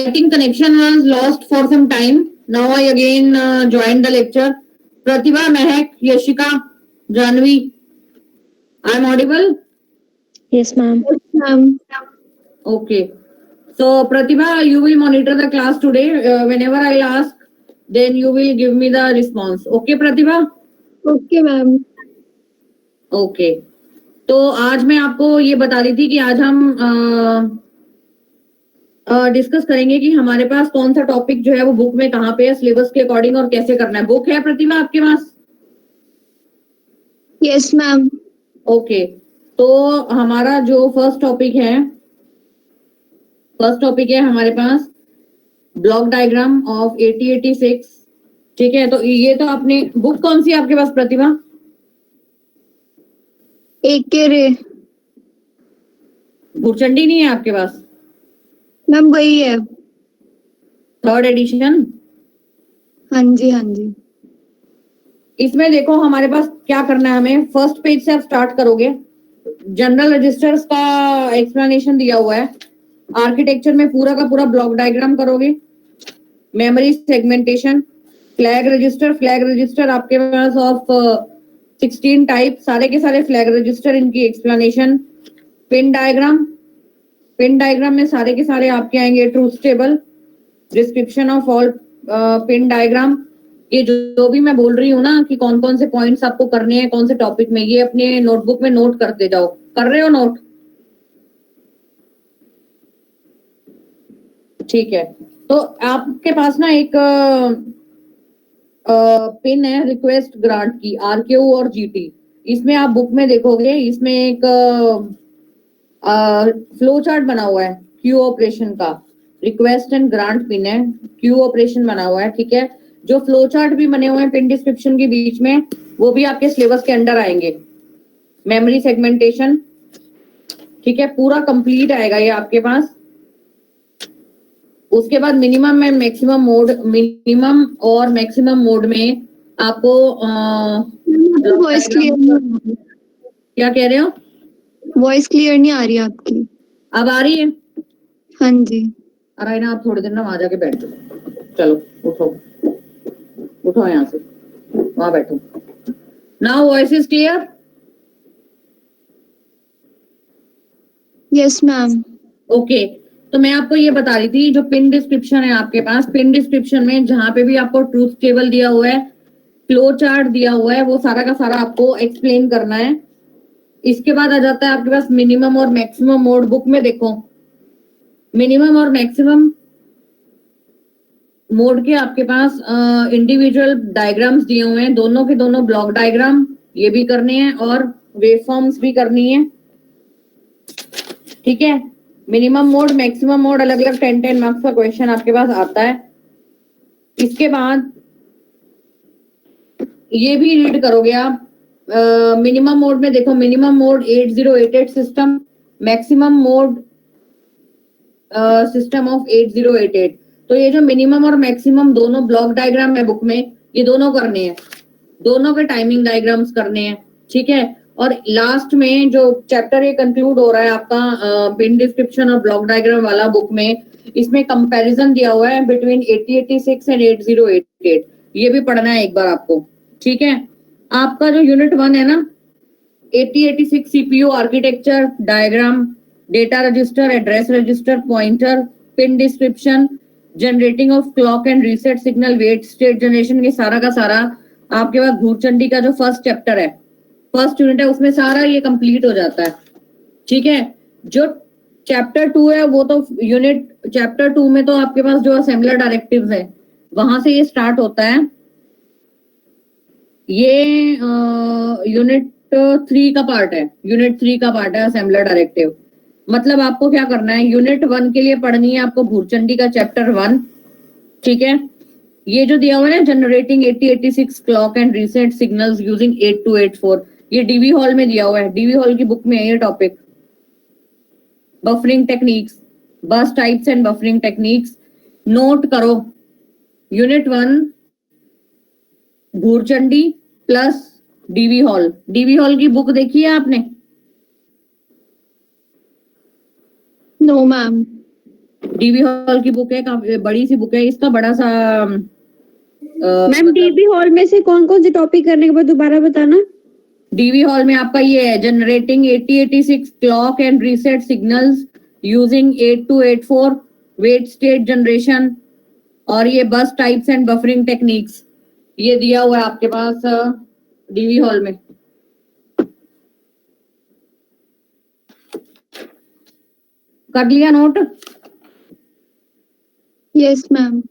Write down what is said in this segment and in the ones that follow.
think connection was lost for some time. Now I again joined the lecture. Pratibha, Mehak, Yashika, Janvi, I am audible? Yes, ma'am. Yes, ma'am. Okay. So Pratibha, you will monitor the class today. Whenever I'll ask, then you will give me the response. Okay, Pratibha? Okay, ma'am. Okay. तो आज मैं आपको ये बता रही थी कि आज हम डिस्कस करेंगे कि हमारे पास कौन सा टॉपिक जो है वो बुक में कहाँ पे है, सिलेबस के अकॉर्डिंग, और कैसे करना है. बुक है प्रतिभा आपके पास? Yes ma'am. ओके. तो हमारा जो फर्स्ट टॉपिक है हमारे पास ब्लॉक डायग्राम ऑफ 8086. ठीक है. तो ये तो आपने बुक कौन सी है आपके पास प्रतिभा? एक के रे. भूचंडी नहीं है आपके पास? मैम वही है. 3rd addition. हाँ जी हाँ जी. इसमें देखो हमारे पास क्या करना है. हमें फर्स्ट पेज से आप स्टार्ट करोगे. जनरल रजिस्टर्स का एक्सप्लेनेशन दिया हुआ है. आर्किटेक्चर में पूरा का पूरा ब्लॉक डायग्राम करोगे. मेमोरी सेगमेंटेशन, फ्लैग रजिस्टर आपके पास ऑफ 16 टाइप, सारे के सारे फ्लैग रजिस्टर, इनकी एक्सप्लेनेशन. पिन डायग्राम में सारे के सारे आपके आएंगे truth table, description of all pin diagram. ये जो भी मैं बोल रही हूँ ना कि कौन कौन से पॉइंट्स आपको करने हैं कौन से टॉपिक में, ये अपने नोटबुक में नोट करते जाओ. कर रहे हो नोट? ठीक है. तो आपके पास ना एक पिन है रिक्वेस्ट ग्रांट की, RQ और GT. इसमें आप बुक में देखोगे, इसमें एक फ्लो चार्ट बना हुआ है क्यू ऑपरेशन का. रिक्वेस्ट एंड ग्रांट पिन है, क्यू ऑपरेशन बना हुआ है. ठीक है. जो फ्लो चार्ट भी बने हुए हैं पिन डिस्क्रिप्शन के बीच में, वो भी आपके सिलेबस के अंडर आएंगे. मेमोरी सेगमेंटेशन, ठीक है, पूरा कंप्लीट आएगा ये आपके पास. उसके बाद मिनिमम और मैक्सिमम मोड में आपको वॉइस क्लियर. क्या कह रहे हो? वॉइस क्लियर नहीं आ रही आपकी. अब आ रही है? हाँ जी. अरे ना आप थोड़ी देर ना वहां जाके बैठ जाओ. चलो उठो यहाँ से, वहां बैठो. Now voice is clear? Yes ma'am. Okay. तो मैं आपको ये बता रही थी, जो पिन डिस्क्रिप्शन है आपके पास, पिन डिस्क्रिप्शन में जहां पे भी आपको ट्रूथ टेबल दिया हुआ है, फ्लो चार्ट दिया हुआ है, वो सारा का सारा आपको एक्सप्लेन करना है. इसके बाद आ जाता है आपके पास मिनिमम और मैक्सिमम मोड. बुक में देखो मिनिमम और मैक्सिमम मोड के आपके पास इंडिविजुअल डायग्राम्स दिए हुए हैं. दोनों के दोनों ब्लॉक डायग्राम ये भी करने हैं और वेवफॉर्म्स भी करनी है. ठीक है. मिनिमम मोड मैक्सिमम मोड अलग अलग 10 मार्क्स का क्वेश्चन आपके पास आता है. इसके बाद ये भी रीड करोगे आप. मिनिमम मोड में देखो, minimum mode 8088 system, maximum mode system of 8088. तो ये जो मिनिमम और मैक्सिमम दोनों ब्लॉक डायग्राम है बुक में, ये दोनों करने हैं. दोनों के टाइमिंग डायग्राम्स करने हैं. ठीक है. और लास्ट में जो चैप्टर ये कंक्लूड हो रहा है आपका पिन डिस्क्रिप्शन और ब्लॉक डायग्राम वाला बुक में, इसमें कंपैरिजन दिया हुआ है बिटवीन 8086 एंड 8088. ये भी पढ़ना है एक बार आपको. ठीक है. आपका जो यूनिट 1 है ना, 8086 CPU architecture, diagram, data register, address register, pointer, pin description, generating of clock and reset signal, wait state generation, ये सारा का सारा आपके पास भूचंडी का जो फर्स्ट चैप्टर है, फर्स्ट यूनिट है, उसमें सारा ये कंप्लीट हो जाता है. ठीक है. जो चैप्टर 2 है वो तो यूनिट चैप्टर 2 में तो आपके पास जो असेंबलर डायरेक्टिव्स है वहां से ये स्टार्ट होता है. ये यूनिट 3 का पार्ट है. यूनिट 3 का पार्ट है असेंबलर डायरेक्टिव. मतलब आपको क्या करना है, यूनिट 1 के लिए पढ़नी है आपको भूचंडी का चैप्टर 1. ठीक है. ये जो दिया हुआ है ना, generating 8086 clock and reset signals using 8284, ये डीवी हॉल में दिया हुआ है. डीवी हॉल की बुक में है ये topic. Buffering techniques, bus types and buffering techniques. Note करो, unit 1 Bhurchandi plus D V Hall. D V Hall की बुक देखी है आपने? No ma'am. डीवी हॉल की बुक है, काफी बड़ी सी बुक है, इसका बड़ा सा मैम डीबी हॉल में से कौन कौन से टॉपिक करने के बाद दोबारा बताना। डीवी हॉल में आपका ये है generating 8086 clock and reset signals using 8284 wait state generation, और ये बस टाइप्स एंड बफरिंग टेक्निक्स, ये दिया हुआ है आपके पास डीवी हॉल में। कर लिया note? Yes ma'am.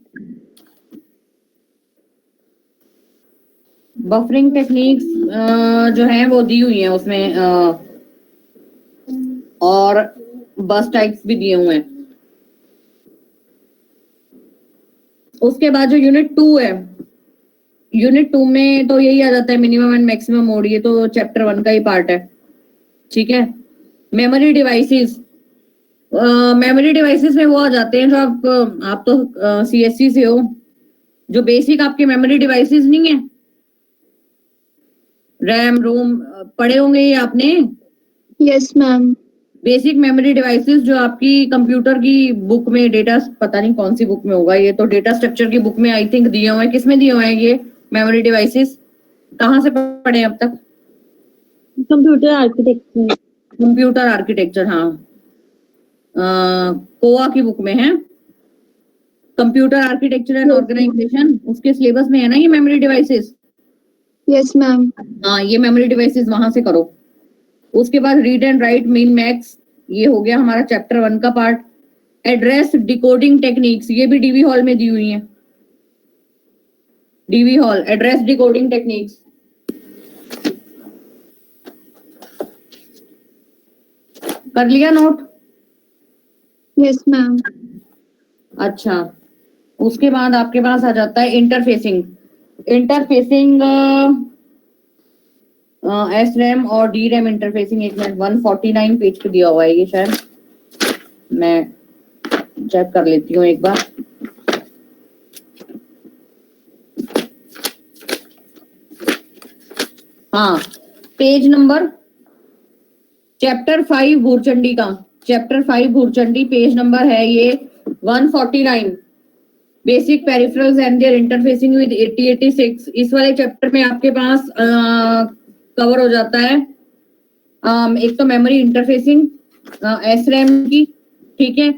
Buffering techniques जो है वो दी हुई है उसमें, और बस टाइप्स भी दिए हुए हैं। उसके बाद जो यूनिट 2 है, यूनिट 2 में तो यही आ जाता है मिनिमम एंड मैक्सिमम मोड, ये तो चैप्टर 1 का ही पार्ट है, ठीक है। मेमोरी डिवाइसेस, मेमोरी डिवाइसेस में वो आ जाते हैं जो आप तो सीएससी से हो, जो बेसिक आपके मेमोरी डिवाइसेस नहीं है, रैम रोम पढ़े होंगे ये आपने। Yes ma'am. Basic memory devices जो आपकी कंप्यूटर की बुक में, डेटा पता नहीं कौन सी बुक में होगा, ये तो डेटा स्ट्रक्चर की बुक में आई थिंक दिए हुए हैं। किसमें दिए हुए हैं ये मेमोरी डिवाइसेस, कहाँ से पढ़े अब तक? Computer architecture. कंप्यूटर आर्किटेक्चर, हाँ, कोआ की बुक में है, कंप्यूटर आर्किटेक्चर एंड ऑर्गेनाइजेशन, उसके सिलेबस में है ना ये मेमोरी डिवाइसेस। Yes ma'am. हाँ, ये मेमोरी डिवाइसेस वहां से करो। उसके बाद read and right min max, ये हो गया हमारा चैप्टर 1 का पार्ट। एड्रेस डिकोडिंग टेक्निक्स, ये भी डीवी हॉल में दी हुई है। DV hall address decoding techniques, कर लिया नोट? Yes ma'am. अच्छा, उसके बाद आपके पास आ जाता है इंटरफेसिंग। इंटरफेसिंग एस रैम और डी रैम इंटरफेसिंग, एक मिनट, 149 पेज पे दिया हुआ है ये, शायद मैं चेक कर लेती हूँ एक बार। हाँ, पेज नंबर, चैप्टर 5 भूरचंडी का, चैप्टर 5 भूरचंडी, पेज नंबर है ये 149, basic peripherals and their interfacing with 8086। इस वाले चैप्टर में आपके पास कवर हो जाता है एक तो मेमोरी इंटरफेसिंग एस रैम की, ठीक है,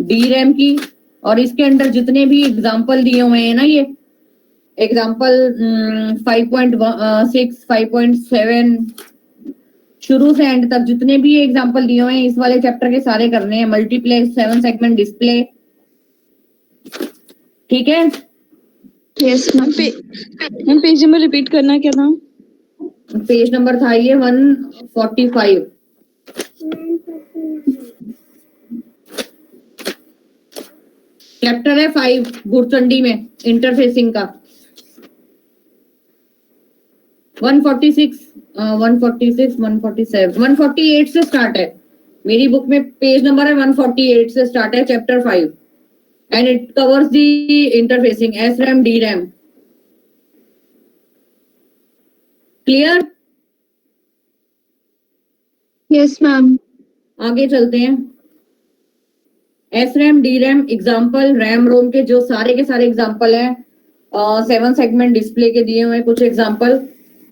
डी रैम की, और इसके अंदर जितने भी एग्जाम्पल दिए हुए हैं ना, ये एग्जाम्पल 5.6 5.7 शुरू से एंड तक जितने भी एग्जाम्पल दिए हुए हैं इस वाले चैप्टर के सारे करने हैं। मल्टीप्लेक्स, 7 सेगमेंट डिस्प्ले, ठीक है। Yes ma'am. Ma'am page number repeat करना क्या था? पेज नंबर था ये 145। चैप्टर है 5 भूरचंडी में इंटरफेसिंग का। 146 146 147 148 से स्टार्ट है मेरी बुक में, पेज नंबर है 148 से स्टार्ट है chapter 5 and it covers the interfacing S RAM D RAM. Clear? Yes ma'am. आगे चलते हैं। S RAM D RAM example, RAM ROM के जो सारे के सारे एग्जाम्पल हैं, 7 सेगमेंट डिस्प्ले के दिए हुए हैं कुछ एग्जाम्पल,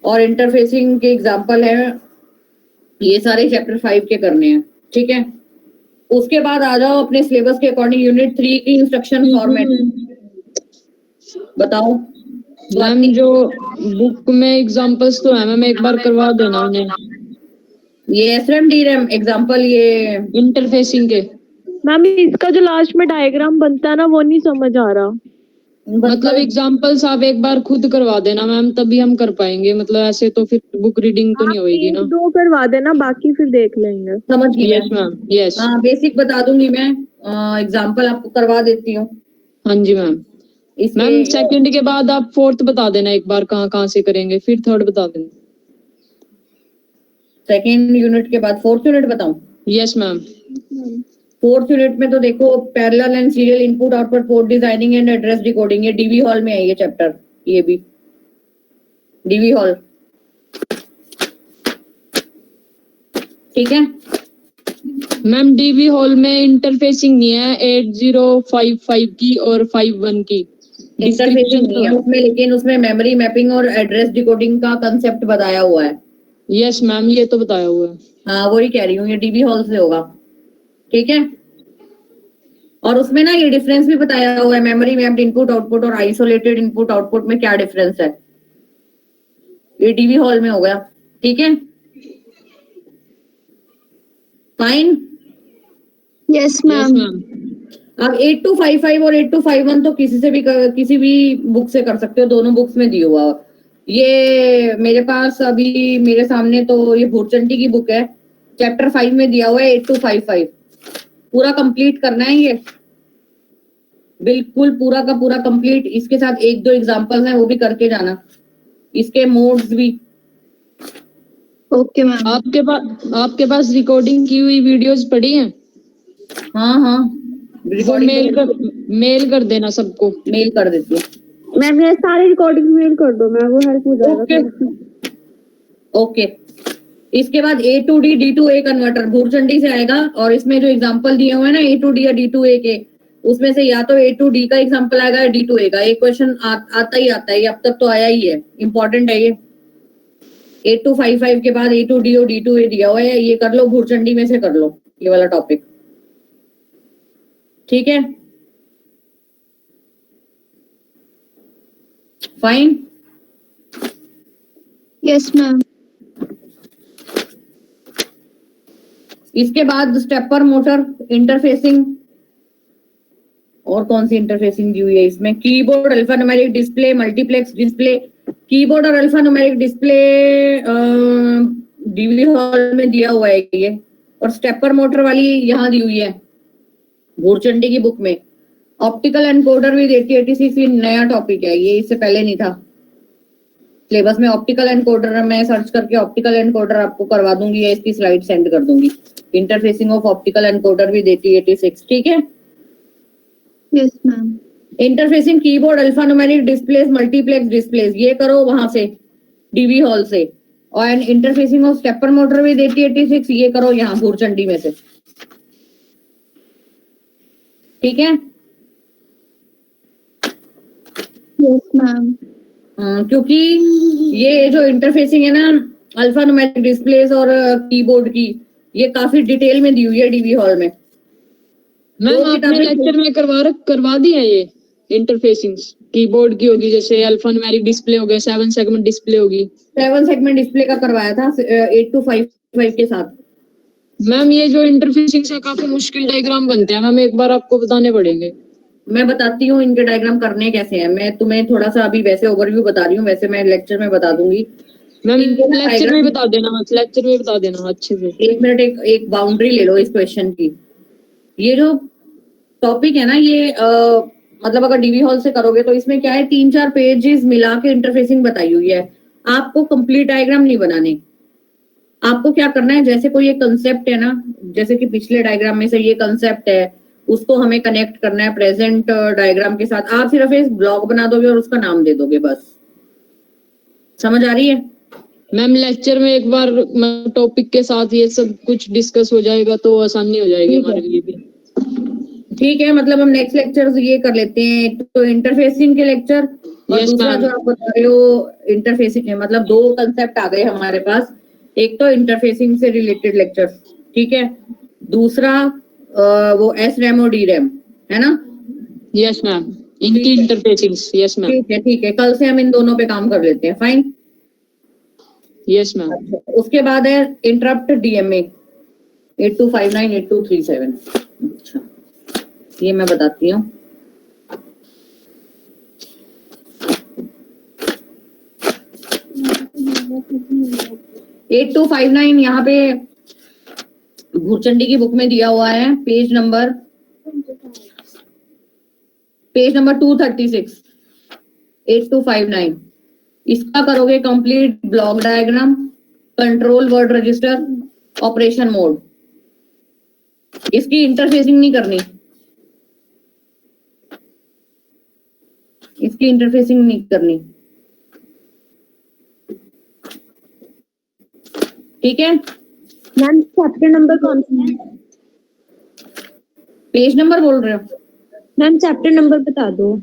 और इंटरफेसिंग के एग्जाम्पल है, ये सारे चैप्टर 5 के करने हैं, ठीक है। उसके बाद आ जाओ अपने सिलेबस के अकॉर्डिंग यूनिट 3 की इंस्ट्रक्शन फॉर्मेट, बताओ। मैम जो बुक में एग्जांपल्स तो है मैम, एक बार करवा देना उन्हें, ये S RAM D RAM example, ये इंटरफेसिंग के। मैम इसका जो लास्ट में डायग्राम बनता है ना वो नहीं समझ आ रहा। मतलब एग्जांपल्स आप एक बार खुद करवा देना मैम, तभी हम कर पाएंगे, मतलब ऐसे तो फिर बुक रीडिंग तो नहीं होएगी ना। 2 करवा देना, बाकी फिर देख लेंगे। समझ गई? Yes ma'am, yes. हाँ, बेसिक बता दूंगी मैं, एग्जाम्पल आपको करवा देती हूँ। हाँ जी मैम। मैम सेकंड के बाद आप फोर्थ बता देना एक बार, कहाँ कहाँ से करेंगे, फिर थर्ड बता देना। सेकेंड यूनिट के बाद फोर्थ यूनिट बताऊं? Yes ma'am. फोर्थ यूनिट में तो देखो parallel and serial input output port designing and address decoding, ये डीवी हॉल में है ये चैप्टर, ये भी डीवी हॉल, ठीक है। मैम डीबी हॉल में इंटरफेसिंग नहीं है 8055 की और 51 की इंटरफेसिंग नहीं है उसमें, लेकिन उसमें मेमोरी मैपिंग और एड्रेस डिकोडिंग का कंसेप्ट बताया हुआ है। यस मैम ये तो बताया हुआ है। हाँ वही कह रही हूँ, ये डीबी हॉल से होगा, ठीक है। और उसमें ना ये डिफरेंस भी बताया हुआ है, मेमोरी मैप्ड इनपुट आउटपुट और आइसोलेटेड इनपुट आउटपुट में क्या डिफरेंस है, ये डीबी हॉल में हो गया, ठीक है। Fine. Yes, yes ma'am. Ma'am. अब 8255 और 8251 तो किसी भी बुक से कर सकते हो, दोनों बुक्स में दिया हुआ। ये मेरे पास अभी मेरे सामने तो ये भूरचंडी की बुक है, चैप्टर 5 में दिया हुआ है 8255, पूरा कंप्लीट करना है ये, बिल्कुल पूरा का पूरा कंप्लीट। इसके साथ एक दो एग्जांपल्स हैं वो भी करके जाना, इसके मोड्स भी। Okay, ma'am. आपके पास रिकॉर्डिंग की हुई वीडियोस पड़ी हैं? हाँ हाँ वो रिकॉर्डिंग मेल कर देना सबको। मेल कर देती हूँ। मैम ये सारे रिकॉर्डिंग मेल कर दो, मैं वो हेल्प हो जाएगा ओके थोड़ी। ओके। इसके बाद A to D D to A converter Bhurchandi से आएगा, और इसमें जो एग्जांपल दिए हुए हैं ना A to D या D to A के, उसमें से या तो A to D का एग्जांपल आएगा या D to A का। एक क्वेश्चन आता ही आता है, ये अब तक तो आया ही है, इंपॉर्टेंट है ये। 8255 के बाद A to D और D to A दिया हुआ है, ये कर लो, भूरचंडी में से कर लो ये वाला टॉपिक, ठीक है। फाइन। Yes, ma'am. इसके बाद स्टेपर मोटर इंटरफेसिंग, और कौन सी इंटरफेसिंग दी हुई है इसमें, keyboard alphanumeric display multiplex display. Keyboard और अल्फान्यूमेरिक डिस्प्ले डीवी हॉल में दिया हुआ है ये, और स्टेपर मोटर वाली यहाँ दी हुई है भूरचंडी की बुक में। ऑप्टिकल एनकोडर विद 8086 ये नया टॉपिक है, ये इससे पहले नहीं था सिलेबस में। ऑप्टिकल एनकोडर मैं सर्च करके ऑप्टिकल एनकोडर आपको करवा दूंगी या इसकी स्लाइड सेंड कर दूंगी। Interfacing of optical encoder with 8086, ठीक है। Yes, ma'am. Interfacing keyboard alphanumeric displace multiplex displace, ये करो वहां से डीबी हॉल से। और interfacing of stepper motor with 8086 ये करो यहाँ भूरचंडी में से, ठीक है। Yes, ma'am. क्योंकि ये जो इंटरफेसिंग है ना अल्फान्यूमेरिक डिस्प्लेस और कीबोर्ड की, ये काफी डिटेल में दी हुई है डीबी हॉल में। मैम आपने लेक्चर में करवा दिया ये इंटरफेसिंग कीबोर्ड की होगी, जैसे अल्फान्यूमेरिक डिस्प्ले हो गया, 7 सेगमेंट डिस्प्ले होगी। 7 सेगमेंट डिस्प्ले का करवाया था 8255 के साथ। मैम ये जो इंटरफेसिंग से काफी मुश्किल डायग्राम बनते हैं मैम, एक बार आपको बताने पड़ेंगे। मैं बताती हूँ इनके डायग्राम करने कैसे हैं, मैं तुम्हें थोड़ा सा अभी वैसे ओवरव्यू बता रही हूँ, वैसे मैं लेक्चर में बता दूंगी। मैम लेक्चर में बता देना अच्छे से। एक मिनट, एक बाउंड्री ले लो इस क्वेश्चन की। ये जो टॉपिक है ना ये मतलब अगर डीवी हॉल से करोगे तो इसमें क्या है, 3-4 पेजेस मिला के इंटरफेसिंग बताई हुई है। आपको कंप्लीट डायग्राम नहीं बनाने, आपको क्या करना है, जैसे कोई एक कंसेप्ट है ना, जैसे कि पिछले डायग्राम में से ये कंसेप्ट है, उसको हमें कनेक्ट करना है प्रेजेंट डायग्राम के साथ। आप सिर्फ एक ब्लॉक बना दोगे और उसका नाम दे दोगे, बस। समझ आ रही है? मैम लेक्चर में एक बार टॉपिक के साथ ये सब कुछ डिस्कस हो जाएगा तो आसानी हो जाएगी हमारे लिए भी। ठीक है, मतलब हम नेक्स्ट लेक्चर ये कर लेते हैं, तो इंटरफेसिंग के लेक्चर, और Yes, दूसरा ma'am. जो आप बता रहे हो इंटरफेसिंग है, मतलब 2 कंसेप्ट आ गए हमारे पास। एक तो इंटरफेसिंग से रिलेटेड लेक्चर, ठीक है। दूसरा वो SRAM और DRAM है ना। यस मैम, इनकी इंटरफेसिंग। Yes ma'am. ठीक है, कल से हम इन दोनों पे काम कर लेते हैं। फाइन। Yes ma'am. उसके बाद है इंटरप्ट DMA 8259 8237। अच्छा ये मैं बताती हूँ। एट 8259 यहाँ पे भूरचंडी की बुक में दिया हुआ है, पेज नंबर 236 8259। इसका करोगे complete block diagram, control word register, operation mode. इसकी इंटरफेसिंग नहीं करनी, इसकी इंटरफेसिंग नहीं करनी, ठीक है। मैम चैप्टर नंबर कौन सा है? पेज नंबर बोल रहे हो? मैम चैप्टर नंबर बता दो।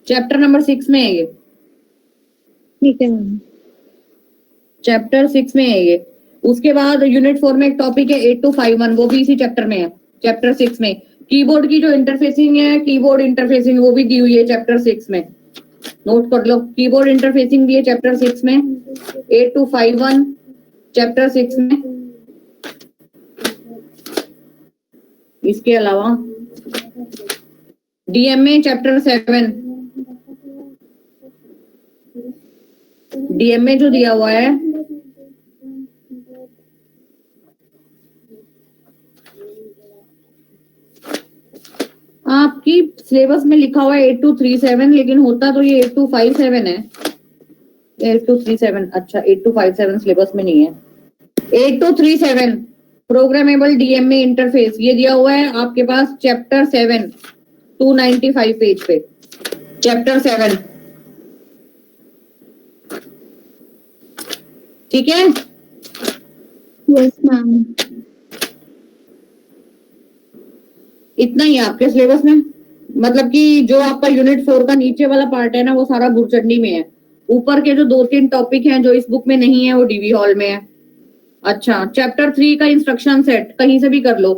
चैप्टर नंबर 6 में है ये, ठीक है मैम। चैप्टर 6 में है ये। उसके बाद यूनिट 4 में एक टॉपिक है 8251, वो भी इसी चैप्टर में है, चैप्टर 6 में। कीबोर्ड की जो इंटरफेसिंग है, कीबोर्ड इंटरफेसिंग वो भी दी हुई है चैप्टर 6 में, नोट कर लो। कीबोर्ड इंटरफेसिंग भी है चैप्टर 6 में, 8251 चैप्टर 6 में। इसके अलावा डीएमए चैप्टर 7, डीएमए जो दिया हुआ है आपकी सिलेबस में लिखा हुआ है 8237, लेकिन होता तो ये 8257 है। 8237, अच्छा 8257 सिलेबस में नहीं है। 8237 प्रोग्रामेबल डीएमए इंटरफेस, ये दिया हुआ है आपके पास चैप्टर 7, 295 पेज पे, चैप्टर 7। ठीक है, Yes, ma'am. इतना ही है आपके सिलेबस में। मतलब कि जो आपका यूनिट 4 का नीचे वाला पार्ट है ना, वो सारा गुरचंडी में है। ऊपर के जो 2-3 टॉपिक हैं जो इस बुक में नहीं है, वो डीवी हॉल में है। अच्छा, चैप्टर 3 का इंस्ट्रक्शन सेट कहीं से भी कर लो,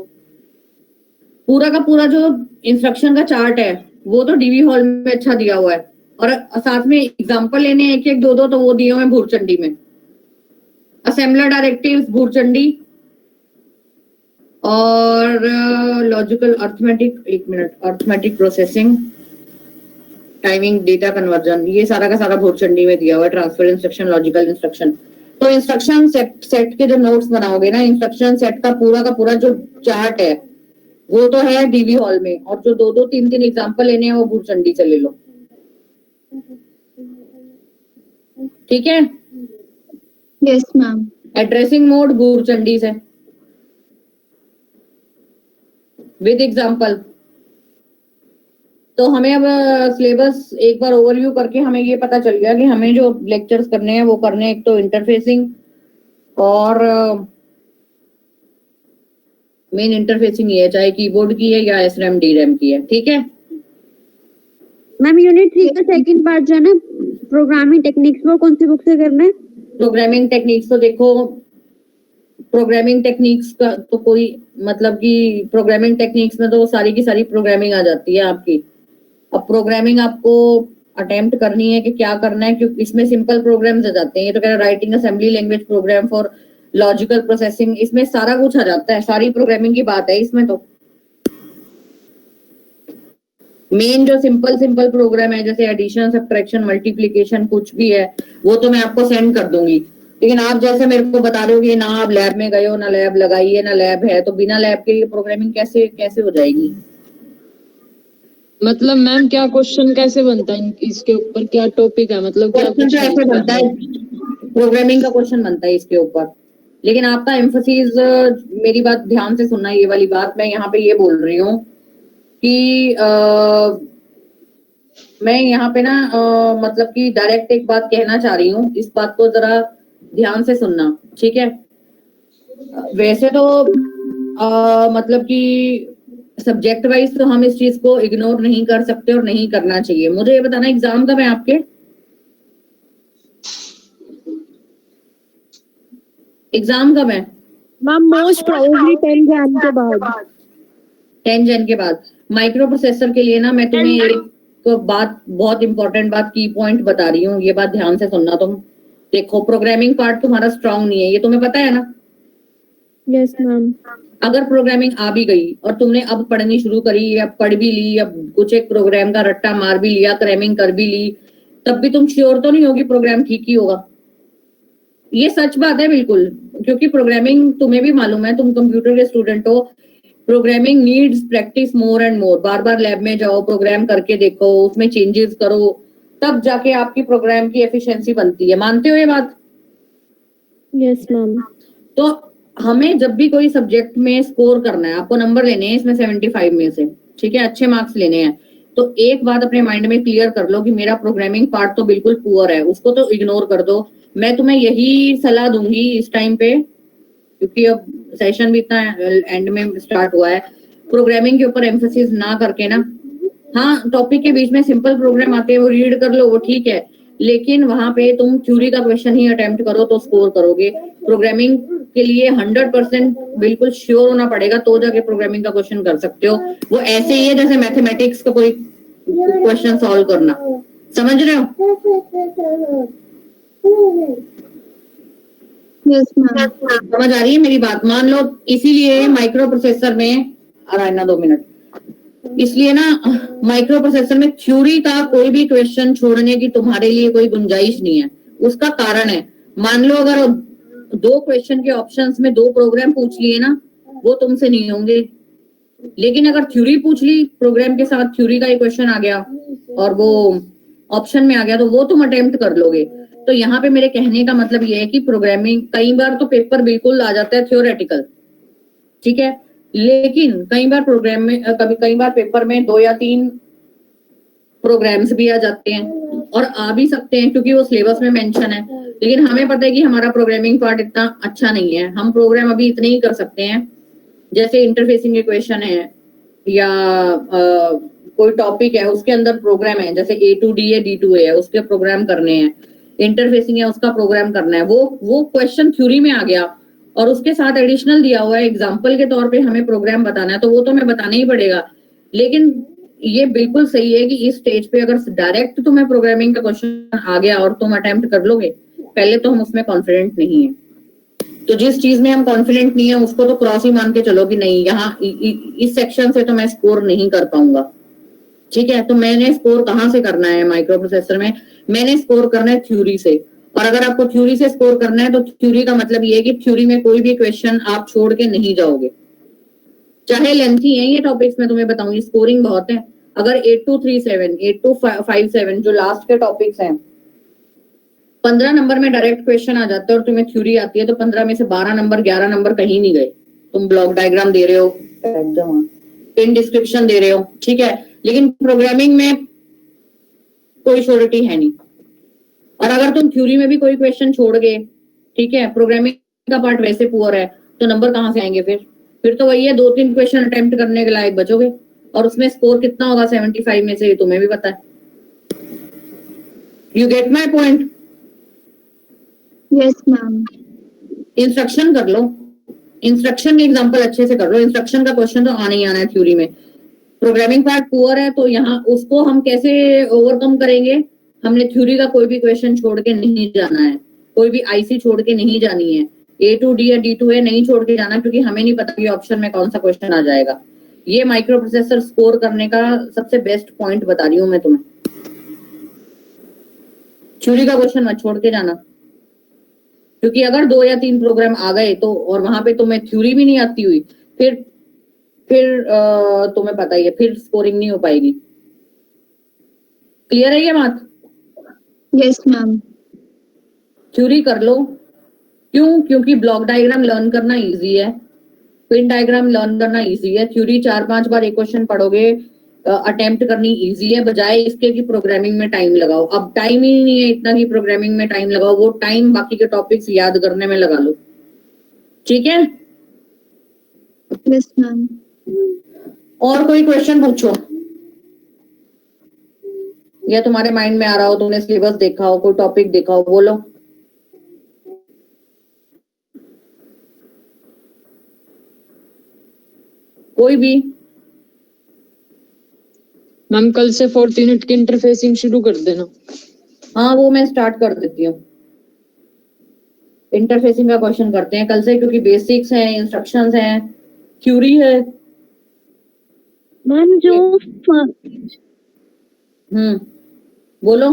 पूरा का पूरा जो इंस्ट्रक्शन का चार्ट है वो तो डीवी हॉल में अच्छा दिया हुआ है, और साथ में एग्जाम्पल लेने हैं 1-1, 2-2, तो वो दिए हुए हैं भूरचंडी में। असेंबलर डायरेक्टिव्स भूरचंडी, और logical arithmetic, 1 minute, arithmetic processing, timing, data conversion, ये सारा का सारा भूरचंडी में दिया हुआ है। Transfer instruction, logical instruction. तो इंस्ट्रक्शन सेट के जो नोट्स बनाओगे ना, इंस्ट्रक्शन सेट का पूरा जो चार्ट है वो तो है डीवी हॉल में, और जो 2-2, 3-3 एग्जाम्पल लेने हैं वो भूरचंडी से ले लो। ठीक है, Yes, ma'am. एड्रेसिंग मोड भूरचंडी से विद एग्जाम्पल। तो हमें अब सिलेबस एक बार ओवरव्यू करके हमें ये पता चल गया कि हमें जो लेक्चर्स करने हैं वो करने हैं, एक तो इंटरफेसिंग और मेन इंटरफेसिंग ये है, चाहे कीबोर्ड की है या एसरैम डीरैम की है। ठीक है मैम यूनिट 3 का सेकंड पार्ट जो है ना, प्रोग्रामिंग टेक्निक्स, वो कौन सी बुक से करना है? प्रोग्रामिंग टेक्निक्स, तो देखो प्रोग्रामिंग टेक्निक्स का तो कोई मतलब कि प्रोग्रामिंग टेक्निक्स में तो सारी की सारी प्रोग्रामिंग आ जाती है आपकी। अब प्रोग्रामिंग आपको अटेम्प्ट करनी है कि क्या करना है, क्योंकि इसमें सिंपल प्रोग्राम्स आ जाते हैं। ये तो कह रहा है writing assembly language program for logical processing, इसमें सारा कुछ आ जाता है, सारी प्रोग्रामिंग की बात है इसमें। तो मेन जो सिंपल प्रोग्राम है जैसे एडिशन, सब्ट्रैक्शन, मल्टीप्लिकेशन, कुछ भी है वो तो मैं आपको सेंड कर दूंगी। लेकिन आप जैसे मेरे को बता रहे हो कि ना आप लैब में गए हो, ना लैब लगाई है, ना लैब है, तो बिना लैब के ये प्रोग्रामिंग कैसे हो जाएगी? मतलब मैम क्या क्वेश्चन कैसे बनता है इसके ऊपर, क्या टॉपिक है, मतलब क्या क्वेश्चन कुछ तो ऐसे बनता है, प्रोग्रामिंग का क्वेश्चन बनता है इसके ऊपर। लेकिन आपका एम्फोसिस, मेरी बात ध्यान से सुनना, ये वाली बात मैं यहाँ पे ये बोल रही हूँ कि मैं यहाँ पे ना मतलब कि डायरेक्ट एक बात कहना चाह रही हूँ, इस बात को जरा ध्यान से सुनना, ठीक है? वैसे तो मतलब कि सब्जेक्ट वाइज तो हम इस चीज को इग्नोर नहीं कर सकते और नहीं करना चाहिए। मुझे ये बताना, एग्जाम कब है आपके? एग्जाम कब है? मैम मोस्ट प्रोबेबली 10 जन के बाद। 10 जन के बाद। माइक्रो प्रोसेसर के लिए ना मैं तुम्हें एक बात, बहुत इंपॉर्टेंट बात, की पॉइंट बता रही हूँ, ये बात ध्यान से सुनना तुम। देखो प्रोग्रामिंग पार्ट तुम्हारा स्ट्रांग नहीं है, ये तुम्हें पता है ना? Yes ma'am. अगर प्रोग्रामिंग आ भी गई और तुमने अब पढ़नी शुरू करी या पढ़ भी ली या कुछ एक प्रोग्राम का रट्टा मार भी लिया, क्रैमिंग कर भी ली, तब भी तुम श्योर तो नहीं होगी प्रोग्राम ठीक ही होगा। ये सच बात है बिल्कुल, क्योंकि प्रोग्रामिंग तुम्हें भी मालूम है, तुम कंप्यूटर के स्टूडेंट हो। Programming needs practice more and more. Bar bar lab में जाओ, प्रोग्राम करके देखो, उसमें चेंजेस करो, तब जाके आपकी प्रोग्राम की एफिशिएंसी बनती है। मानते हो ये बात? Yes ma'am. तो हमें जब भी कोई सब्जेक्ट में स्कोर करना है, आपको नंबर लेने हैं इसमें 75 में से, ठीक है, अच्छे मार्क्स लेने हैं, तो एक बात अपने माइंड में क्लियर कर लो कि मेरा प्रोग्रामिंग पार्ट तो बिल्कुल पुअर है, उसको तो इग्नोर कर दो। मैं तुम्हें यही सलाह दूंगी इस टाइम पे, क्योंकि अब सेशन भी इतना एंड में स्टार्ट हुआ है। प्रोग्रामिंग के ऊपर एम्फेसिस ना करके ना, हाँ टॉपिक के बीच में सिंपल प्रोग्राम आते हैं वो रीड कर लो, वो ठीक है, लेकिन वहां पे तुम थ्योरी का क्वेश्चन ही अटेम्प्ट करो तो स्कोर करोगे। प्रोग्रामिंग के लिए 100% बिल्कुल श्योर होना पड़ेगा तो जाके प्रोग्रामिंग का क्वेश्चन कर सकते हो। वो ऐसे ही है जैसे मैथमेटिक्स का कोई क्वेश्चन सॉल्व करना, समझ रहे हो? Yes, ma'am. समझ आ रही है मेरी बात? मान लो इसीलिए माइक्रो प्रोसेसर में, ना 2 मिनट, इसलिए ना माइक्रो प्रोसेसर में थ्योरी का कोई भी क्वेश्चन छोड़ने की तुम्हारे लिए कोई गुंजाइश नहीं है। उसका कारण है, मान लो अगर 2 क्वेश्चन के ऑप्शंस में 2 प्रोग्राम पूछ लिए ना, वो तुमसे नहीं होंगे, लेकिन अगर थ्योरी पूछ ली, प्रोग्राम के साथ थ्योरी का ही क्वेश्चन आ गया और वो ऑप्शन में आ गया, तो वो तुम अटेम्प्ट कर लोगे। तो यहाँ पे मेरे कहने का मतलब ये है कि प्रोग्रामिंग कई बार तो पेपर बिल्कुल आ जाता है थ्योरेटिकल, ठीक है, लेकिन कई बार प्रोग्राम में कई बार पेपर में 2 या 3 प्रोग्राम्स भी आ जाते हैं और आ भी सकते हैं क्योंकि वो सिलेबस में मेंशन है, लेकिन हमें पता है कि हमारा प्रोग्रामिंग पार्ट इतना अच्छा नहीं है, हम प्रोग्राम अभी इतने ही कर सकते हैं, जैसे इंटरफेसिंग इक्वेशन है या कोई टॉपिक है उसके अंदर प्रोग्राम है, जैसे A2D है D2A है, उसके प्रोग्राम करने हैं, इंटरफेसिंग है उसका प्रोग्राम करना है, वो क्वेश्चन थ्योरी में आ गया और उसके साथ एडिशनल दिया हुआ है एग्जाम्पल के तौर पे हमें प्रोग्राम बताना है, तो वो तो हमें बताना ही पड़ेगा। लेकिन ये बिल्कुल सही है कि इस स्टेज पे अगर डायरेक्ट तुम्हें प्रोग्रामिंग का क्वेश्चन आ गया और तुम अटेम्प्ट कर लोगे, पहले तो हम उसमें कॉन्फिडेंट नहीं है, तो जिस चीज में हम कॉन्फिडेंट नहीं है उसको तो क्रॉस ही मान के चलो कि नहीं, यहाँ इस सेक्शन से तो मैं स्कोर नहीं कर पाऊंगा, ठीक है। तो मैंने स्कोर कहाँ से करना है माइक्रो प्रोसेसर में? मैंने स्कोर करना है थ्योरी से, और अगर आपको थ्योरी से स्कोर करना है तो थ्योरी का मतलब ये है कि थ्योरी में कोई भी क्वेश्चन आप छोड़ के नहीं जाओगे, चाहे लेंथी है ये टॉपिक्स, मैं तुम्हें बताऊंगी, स्कोरिंग बहुत है। अगर 8237 8257 जो लास्ट के टॉपिक्स हैं, 15 नंबर में डायरेक्ट क्वेश्चन आ जाता है और तुम्हें थ्योरी आती है, तो 15 में से 12 नंबर 11 नंबर कहीं नहीं गए, तुम ब्लॉक डायग्राम दे रहे हो, पिन डिस्क्रिप्शन दे रहे हो, ठीक है, लेकिन प्रोग्रामिंग में कोई श्योरिटी है नहीं। और अगर तुम थ्योरी में भी कोई क्वेश्चन छोड़ गए, ठीक है, प्रोग्रामिंग का पार्ट वैसे पुअर है, तो नंबर कहाँ से आएंगे? फिर तो वही है, 2-3 क्वेश्चन अटेम्प्ट करने के लायक बचोगे, और उसमें स्कोर कितना होगा 75 में से तुम्हें भी पता है। You get my point? Yes, ma'am. Instruction कर लो, इंस्ट्रक्शन के एग्जांपल अच्छे से कर लो, इंस्ट्रक्शन का क्वेश्चन तो आना ही आना है थ्योरी में। प्रोग्रामिंग पार्ट पुअर है तो यहाँ उसको हम कैसे ओवरकम करेंगे? हमने थ्योरी का कोई भी क्वेश्चन छोड़ के नहीं जाना है, कोई भी आईसी छोड़ के नहीं जानी है, A2D या D2A नहीं छोड़ के जाना, क्योंकि हमें नहीं पता कि ऑप्शन में कौन सा क्वेश्चन आ जाएगा। ये माइक्रो प्रोसेसर स्कोर करने का सबसे बेस्ट पॉइंट बता रही हूँ मैं तुम्हें, थ्योरी का क्वेश्चन मत छोड़ के जाना, क्योंकि अगर 2 या 3 प्रोग्राम आ गए तो, और वहां पे तुम्हें थ्योरी भी नहीं आती हुई, फिर तुम्हें पता ही है, फिर स्कोरिंग नहीं हो पाएगी। क्लियर है ये बात? Yes, ma'am. थ्योरी कर लो, क्यों? क्योंकि ब्लॉक डायग्राम लर्न करना इजी है, पिन डायग्राम लर्न करना इजी है, थ्योरी 4-5 बार एक क्वेश्चन पढ़ोगे, अटेम्प्ट करनी इजी है, बजाय इसके कि प्रोग्रामिंग में टाइम लगाओ। अब टाइम ही नहीं है इतना कि प्रोग्रामिंग में टाइम लगाओ, वो टाइम बाकी के टॉपिक्स याद करने में लगा लो, ठीक है? Yes, ma'am. और कोई क्वेश्चन पूछो, या तुम्हारे माइंड में आ रहा हो, तुमने सिलेबस देखा हो, कोई टॉपिक देखा हो, बोलो। कोई भी। मैम कल से 4th यूनिट की इंटरफेसिंग शुरू कर देना। हाँ वो मैं स्टार्ट कर देती हूँ, इंटरफेसिंग का क्वेश्चन करते हैं कल से, क्योंकि बेसिक्स हैं, इंस्ट्रक्शंस हैं, थ्योरी है। मैम जो बोलो।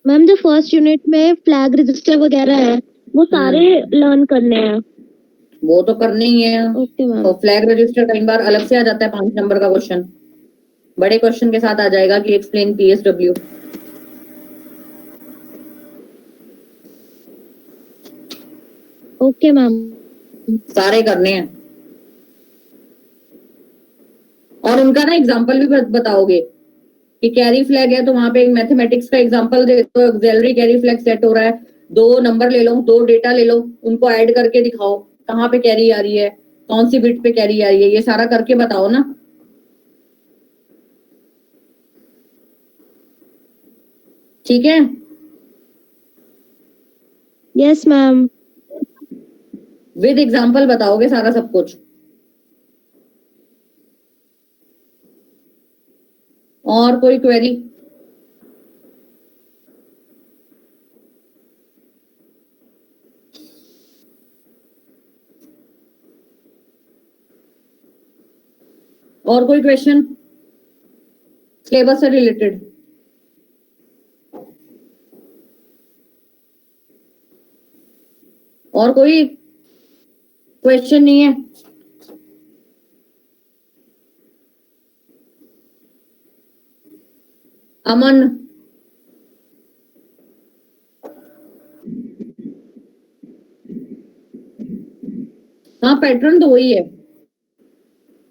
मैम जो फर्स्ट यूनिट में फ्लैग रजिस्टर वगैरह है वो सारे लर्न करने हैं। वो तो करने ही है। Okay ma'am. तो फ्लैग रजिस्टर कई बार अलग से आ जाता है 5 नंबर का क्वेश्चन, बड़े क्वेश्चन के साथ आ जाएगा कि एक्सप्लेन PSW। Okay ma'am. सारे करने हैं, और उनका ना एग्जांपल भी बताओगे कि कैरी फ्लैग है तो वहां पे एक मैथमेटिक्स का एग्जांपल दे दो, ऑक्सिलरी कैरी फ्लैग सेट हो रहा है, 2 नंबर ले लो, 2 डेटा ले लो, उनको ऐड करके दिखाओ कहाँ पे कैरी आ रही है, कौन सी बिट पे कैरी आ रही है, ये सारा करके बताओ ना। ठीक है, यस मैम। विद एग्जाम्पल बताओगे सारा सब कुछ। और कोई क्वेरी? और कोई क्वेश्चन सिलेबस से रिलेटेड? और कोई क्वेश्चन नहीं है? अमन, हाँ पैटर्न तो वही है,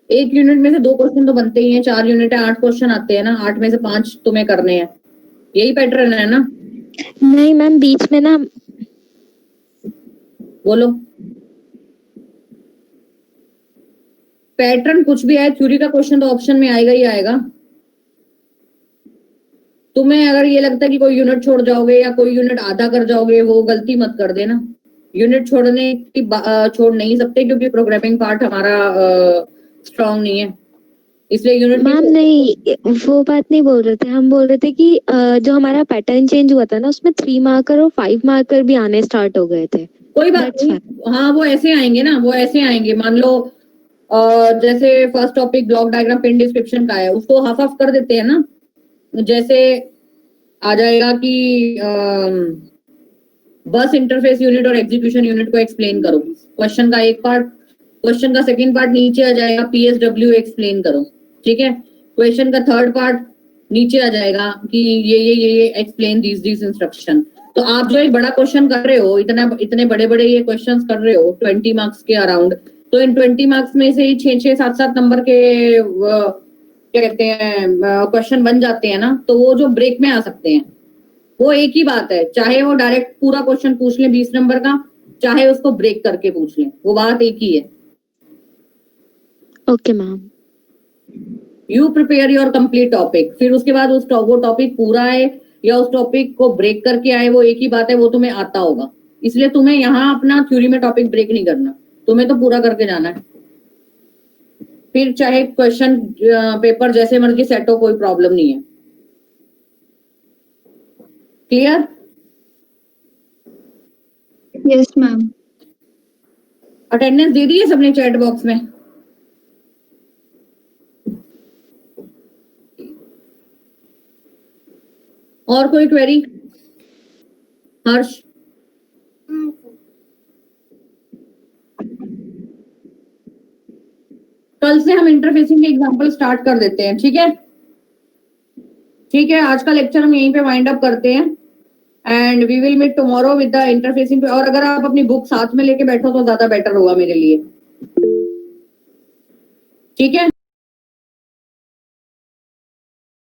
एक यूनिट में से 2 क्वेश्चन तो बनते ही हैं, 4 यूनिट है, 8 क्वेश्चन आते हैं ना, 8 में से 5 तुम्हें करने हैं, यही पैटर्न है ना? नहीं मैम, बीच में ना बोलो। पैटर्न कुछ भी आए, थ्योरी का क्वेश्चन तो ऑप्शन में आएगा ही आएगा। तुम्हें अगर ये लगता है कि कोई यूनिट छोड़ जाओगे या कोई यूनिट आधा कर जाओगे, वो गलती मत कर देना। यूनिट छोड़ने की छोड़ नहीं सकते क्योंकि प्रोग्रामिंग पार्ट हमारा स्ट्रांग नहीं है, इसलिए यूनिट मैम नहीं, वो बात नहीं बोल रहे थे, हम बोल रहे थे कि जो हमारा पैटर्न चेंज हुआ था ना, उसमें 3 मार्कर और 5 मार्कर भी आने स्टार्ट हो गए थे। कोई बात नहीं, हाँ वो ऐसे आएंगे ना, वो ऐसे आएंगे। मान लो जैसे first topic block diagram pin description का है, उसको हाफ हाफ कर देते हैं ना। जैसे आ जाएगा कि बस इंटरफेस यूनिट और एग्जीक्यूशन यूनिट को एक्सप्लेन करो, क्वेश्चन का एक पार्ट। क्वेश्चन का सेकंड पार्ट नीचे आ जाएगा, पीएसडब्ल्यू एक्सप्लेन करो, ठीक है। क्वेश्चन का थर्ड पार्ट नीचे आ जाएगा कि ये एक्सप्लेन दिस इंस्ट्रक्शन। तो आप जो एक बड़ा क्वेश्चन कर रहे हो, इतने बड़े बड़े ये क्वेश्चंस कर रहे हो 20 मार्क्स के अराउंड, तो इन 20 मार्क्स में से ही 6-6, 7-7 नंबर के क्या कहते हैं क्वेश्चन बन जाते हैं ना, तो वो जो ब्रेक में आ सकते हैं। वो एक ही बात है, चाहे वो डायरेक्ट पूरा क्वेश्चन पूछ लें 20 नंबर का, चाहे उसको ब्रेक करके पूछ लें, वो बात एक ही है। Okay ma'am. You prepare your complete topic, फिर उसके बाद वो टॉपिक पूरा है या उस टॉपिक को ब्रेक करके आए, वो एक ही बात है, वो तुम्हें आता होगा। इसलिए तुम्हें यहाँ अपना थ्योरी में टॉपिक ब्रेक नहीं करना, तुम्हें तो पूरा करके जाना है। फिर चाहे क्वेश्चन पेपर जैसे मर्जी सेट हो, कोई प्रॉब्लम नहीं है। क्लियर? Yes ma'am. अटेंडेंस दे दी है सबने चैट बॉक्स में? और कोई क्वेरी? हर्ष? कल से हम इंटरफेसिंग के एग्जांपल स्टार्ट कर देते हैं, ठीक है? ठीक है, आज का लेक्चर हम यहीं पे वाइंड अप करते हैं and we will meet tomorrow with the interfacing पे। और अगर आप अपनी बुक साथ में लेके बैठो तो ज्यादा बेटर होगा मेरे लिए, ठीक है?